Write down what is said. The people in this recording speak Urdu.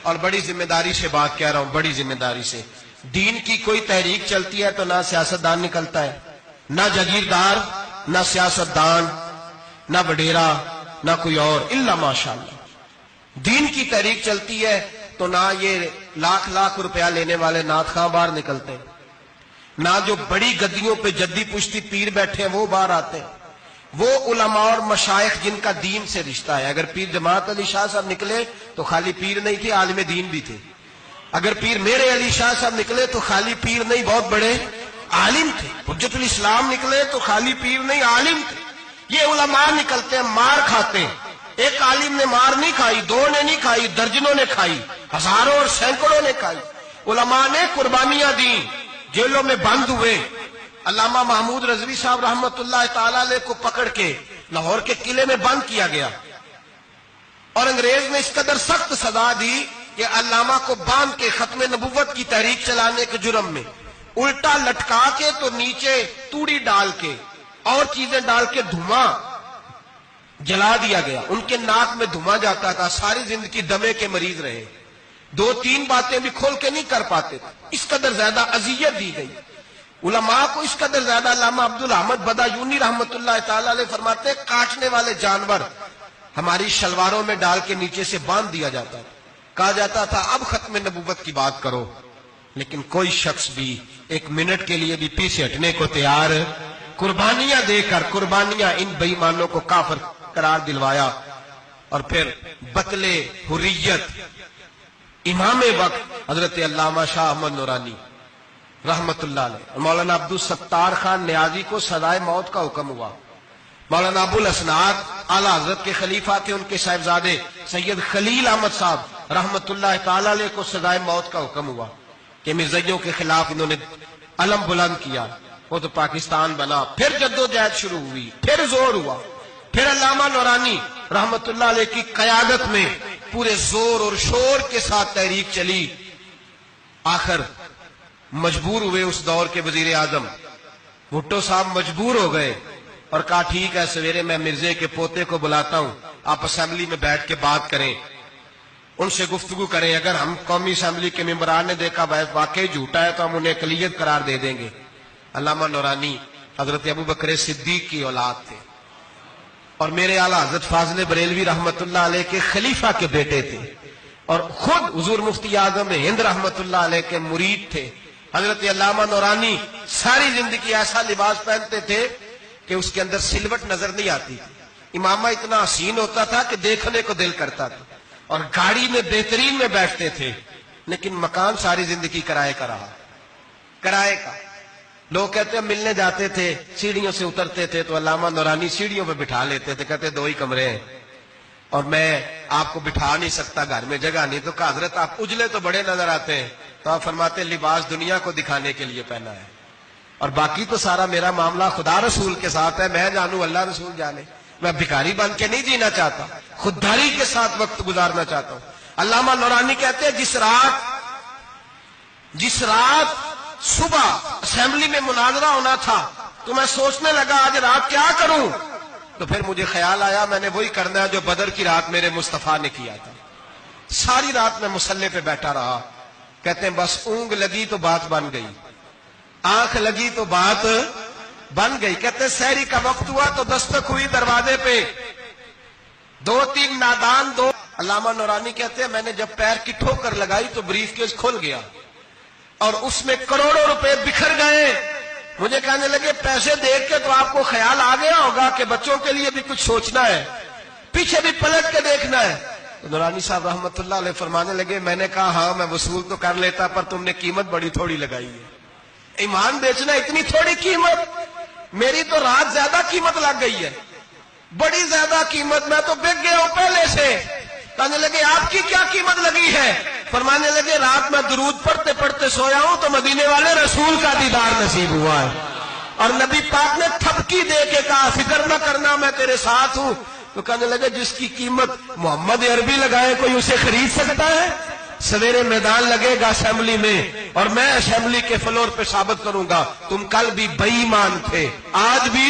اور بڑی ذمہ داری سے بات کہہ رہا ہوں، بڑی ذمہ داری سے، دین کی کوئی تحریک چلتی ہے تو نہ سیاستدان نکلتا ہے، نہ جاگیردار، نہ سیاستدان، نہ وڈیرا، نہ کوئی اور، الا ماشاءاللہ۔ دین کی تحریک چلتی ہے تو نہ یہ لاکھ لاکھ روپیہ لینے والے نعت خواں باہر نکلتے ہیں، نہ جو بڑی گدیوں پہ جدی پشتی پیر بیٹھے ہیں وہ باہر آتے ہیں، وہ علماء اور مشائخ جن کا دین سے رشتہ ہے۔ اگر پیر جماعت علی شاہ صاحب نکلے تو خالی پیر نہیں تھے، عالم دین بھی تھے۔ اگر پیر میرے علی شاہ صاحب نکلے تو خالی پیر نہیں، بہت بڑے عالم تھے۔ حجت الاسلام نکلے تو خالی پیر نہیں، عالم تھے۔ یہ علماء نکلتے ہیں، مار کھاتے ہیں۔ ایک عالم نے مار نہیں کھائی، دو نے نہیں کھائی، درجنوں نے کھائی، ہزاروں اور سینکڑوں نے کھائی۔ علماء نے قربانیاں دیں، جیلوں میں بند ہوئے۔ علامہ محمود رضوی صاحب رحمت اللہ تعالی علیہ کو پکڑ کے لاہور کے قلعے میں بند کیا گیا، اور انگریز نے اس قدر سخت سزا دی کہ علامہ کو باندھ کے ختم نبوت کی تحریک چلانے کے جرم میں الٹا لٹکا کے تو نیچے توڑی ڈال کے اور چیزیں ڈال کے دھواں جلا دیا گیا۔ ان کے ناک میں دھواں جاتا تھا، ساری زندگی دمے کے مریض رہے، دو تین باتیں بھی کھول کے نہیں کر پاتے تھے، اس قدر زیادہ اذیت دی گئی علماء کو، اس قدر زیادہ۔ علامہ عبدالحمد بدایونی رحمت اللہ تعالی علیہ فرماتے ہیں کاٹنے والے جانور ہماری شلواروں میں ڈال کے نیچے سے باندھ دیا جاتا تھا، کہا جاتا تھا اب ختم نبوت کی بات کرو، لیکن کوئی شخص بھی ایک منٹ کے لیے بھی پیچھے ہٹنے کو تیار، قربانیاں دے کر قربانیاں ان بے ایمانوں کو کافر قرار دلوایا۔ اور پھر بطلِ حریت امام وقت حضرت علامہ شاہ احمد نورانی رحمت اللہ علیہ، مولانا عبدالستار خان نیازی کو سزائے موت کا حکم ہوا۔ مولانا ابو الاسناد اعلیٰ حضرت کے خلیفہ تھے، ان کے صاحبزادے سید خلیل احمد صاحب رحمت اللہ تعالی علیہ کو سزائے موت کا حکم ہوا کہ مرزائیوں کے خلاف انہوں نے علم بلند کیا، وہ تو پاکستان بنا۔ پھر جدوجہد شروع ہوئی، پھر زور ہوا، پھر علامہ نورانی رحمت اللہ علیہ کی قیادت میں پورے زور اور شور کے ساتھ تحریک چلی۔ آخر مجبور ہوئے اس دور کے وزیر اعظم بھٹو صاحب، مجبور ہو گئے اور کہا ٹھیک ہے سویرے میں مرزے کے پوتے کو بلاتا ہوں، آپ اسمبلی میں بیٹھ کے بات کریں، ان سے گفتگو کریں، اگر ہم قومی اسمبلی کے ممبران نے دیکھا واقعی جھوٹا ہے تو ہم انہیں اقلیت قرار دے دیں گے۔ علامہ نورانی حضرت ابو بکر صدیق کی اولاد تھے اور میرے اعلیٰ حضرت فاضل بریلوی رحمت اللہ علیہ کے خلیفہ کے بیٹے تھے، اور خود حضور مفتی اعظم ہند رحمت اللہ علیہ کے مرید تھے۔ حضرت علامہ نورانی ساری زندگی ایسا لباس پہنتے تھے کہ اس کے اندر سلوٹ نظر نہیں آتی تھی، امامہ اتنا حسین ہوتا تھا کہ دیکھنے کو دل کرتا تھا، اور گاڑی میں بہترین میں بیٹھتے تھے، لیکن مکان ساری زندگی کرائے کا رہا، کرائے کا۔ لوگ کہتے ہیں ملنے جاتے تھے، سیڑھیوں سے اترتے تھے تو علامہ نورانی سیڑھیوں پہ بٹھا لیتے تھے، کہتے دو ہی کمرے ہیں اور میں آپ کو بٹھا نہیں سکتا، گھر میں جگہ نہیں، تو کہا حضرت آپ اجلے تو بڑے نظر آتے ہیں، تو آپ فرماتے لباس دنیا کو دکھانے کے لیے پہنا ہے، اور باقی تو سارا میرا معاملہ خدا رسول کے ساتھ ہے، میں جانوں اللہ رسول جانے، میں بھکاری بن کے نہیں جینا چاہتا، خودداری کے ساتھ وقت گزارنا چاہتا ہوں۔ علامہ نورانی کہتے ہیں جس رات صبح اسمبلی میں مناظرہ ہونا تھا تو میں سوچنے لگا آج رات کیا کروں، تو پھر مجھے خیال آیا میں نے وہی کرنا ہے جو بدر کی رات میرے مصطفیٰ نے کیا تھا۔ ساری رات میں مصلی پہ بیٹھا رہا، کہتے ہیں بس اونگ لگی تو بات بن گئی، آنکھ لگی تو بات بن گئی۔ کہتے ہیں سحری کا وقت ہوا تو دستک ہوئی دروازے پہ، دو تین نادان دو۔ علامہ نورانی کہتے ہیں میں نے جب پیر کی ٹھوکر لگائی تو بریف کیس کھل گیا اور اس میں کروڑوں روپے بکھر گئے۔ مجھے کہنے لگے پیسے دیکھ کے تو آپ کو خیال آ گیا ہوگا کہ بچوں کے لیے بھی کچھ سوچنا ہے، پیچھے بھی پلٹ کے دیکھنا ہے۔ تو نورانی صاحب رحمت اللہ علیہ فرمانے لگے میں نے کہا ہاں میں وصول تو کر لیتا پر تم نے قیمت بڑی تھوڑی لگائی ہے، ایمان بیچنا اتنی تھوڑی قیمت، میری تو رات زیادہ قیمت لگ گئی ہے، بڑی زیادہ قیمت، میں تو بک گیا ہوں پہلے سے۔ کہنے لگے آپ کی کیا قیمت لگی ہے؟ فرمانے لگے رات میں درود پڑھتے پڑھتے سویا ہوں تو مدینے والے رسول کا دیدار نصیب ہوا ہے، اور نبی پاک نے تھپکی دے کے کہا فکر نہ کرنا میں تیرے ساتھ ہوں۔ تو کہنے لگے جس کی قیمت محمد عربی لگائے کوئی اسے خرید سکتا ہے؟ سویرے میدان لگے گا اسمبلی میں اور میں اسمبلی کے فلور پہ ثابت کروں گا تم کل بھی بے ایمان تھے، آج بھی